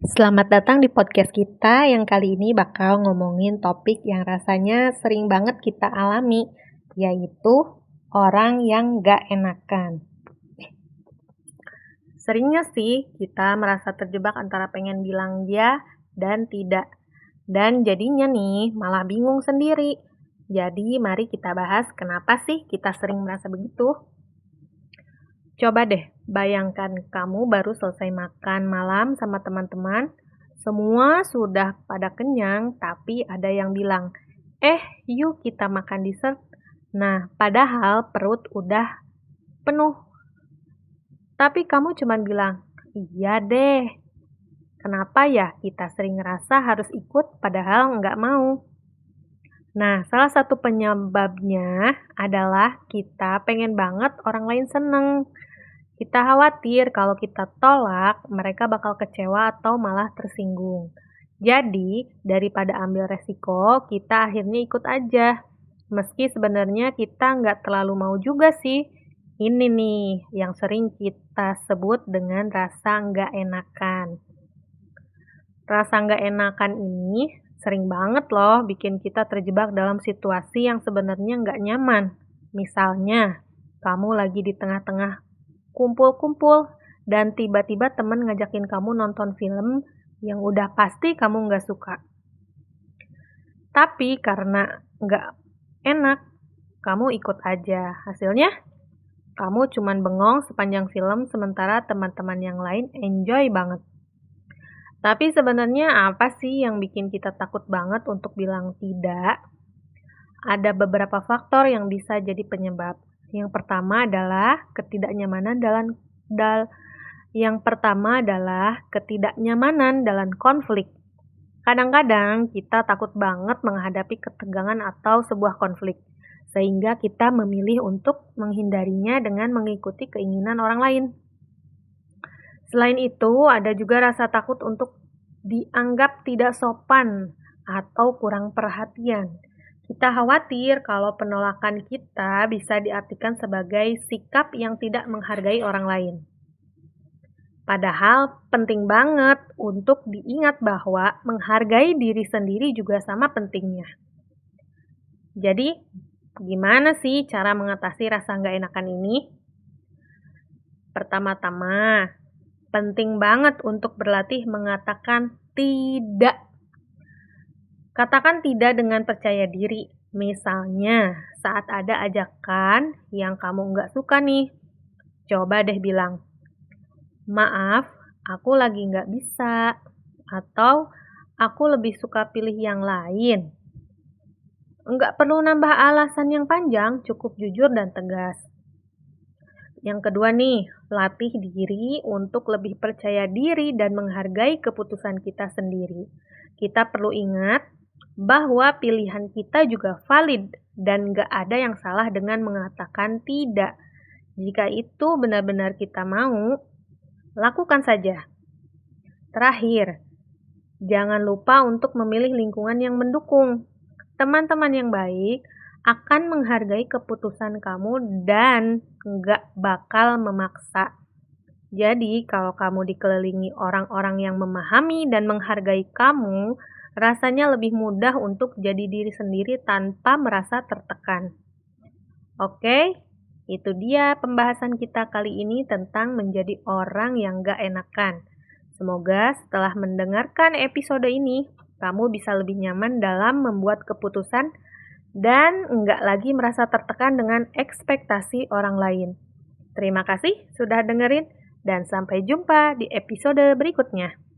Selamat datang di podcast kita yang kali ini bakal ngomongin topik yang rasanya sering banget kita alami, yaitu orang yang gak enakan. Seringnya sih kita merasa terjebak antara pengen bilang ya dan tidak. Dan jadinya nih malah bingung sendiri. Jadi mari kita bahas kenapa sih kita sering merasa begitu. Coba deh bayangkan kamu baru selesai makan malam sama teman-teman. Semua sudah pada kenyang, tapi ada yang bilang, yuk kita makan dessert. Nah, padahal perut udah penuh. Tapi kamu cuma bilang, iya deh. Kenapa ya kita sering ngerasa harus ikut padahal nggak mau? Nah, salah satu penyebabnya adalah kita pengen banget orang lain seneng. Kita khawatir kalau kita tolak, mereka bakal kecewa atau malah tersinggung. Jadi, daripada ambil resiko, kita akhirnya ikut aja. Meski sebenarnya kita nggak terlalu mau juga sih. Ini nih yang sering kita sebut dengan rasa nggak enakan. Rasa nggak enakan ini sering banget loh bikin kita terjebak dalam situasi yang sebenarnya nggak nyaman. Misalnya, kamu lagi di tengah-tengah kumpul-kumpul dan tiba-tiba temen ngajakin kamu nonton film yang udah pasti kamu nggak suka. Tapi karena nggak enak, kamu ikut aja. Hasilnya, kamu cuman bengong sepanjang film sementara teman-teman yang lain enjoy banget. Tapi sebenarnya apa sih yang bikin kita takut banget untuk bilang tidak? Ada beberapa faktor yang bisa jadi penyebab. Yang pertama adalah ketidaknyamanan dalam konflik. Kadang-kadang kita takut banget menghadapi ketegangan atau sebuah konflik, sehingga kita memilih untuk menghindarinya dengan mengikuti keinginan orang lain. Selain itu, ada juga rasa takut untuk dianggap tidak sopan atau kurang perhatian. Kita khawatir kalau penolakan kita bisa diartikan sebagai sikap yang tidak menghargai orang lain. Padahal penting banget untuk diingat bahwa menghargai diri sendiri juga sama pentingnya. Jadi, gimana sih cara mengatasi rasa nggak enakan ini? Pertama-tama, penting banget untuk berlatih mengatakan tidak. Katakan tidak dengan percaya diri. Misalnya, saat ada ajakan yang kamu nggak suka nih, coba deh bilang, maaf, aku lagi nggak bisa. Atau, aku lebih suka pilih yang lain. Nggak perlu nambah alasan yang panjang, cukup jujur dan tegas. Yang kedua nih, latih diri untuk lebih percaya diri dan menghargai keputusan kita sendiri. Kita perlu ingat bahwa pilihan kita juga valid dan gak ada yang salah dengan mengatakan tidak. Jika itu benar-benar kita mau, lakukan saja. Terakhir, jangan lupa untuk memilih lingkungan yang mendukung. Teman-teman yang baik akan menghargai keputusan kamu dan nggak bakal memaksa. Jadi, kalau kamu dikelilingi orang-orang yang memahami dan menghargai kamu, rasanya lebih mudah untuk jadi diri sendiri tanpa merasa tertekan. Oke, itu dia pembahasan kita kali ini tentang menjadi orang yang nggak enakan. Semoga setelah mendengarkan episode ini, kamu bisa lebih nyaman dalam membuat keputusan dan enggak lagi merasa tertekan dengan ekspektasi orang lain. Terima kasih sudah dengerin dan sampai jumpa di episode berikutnya.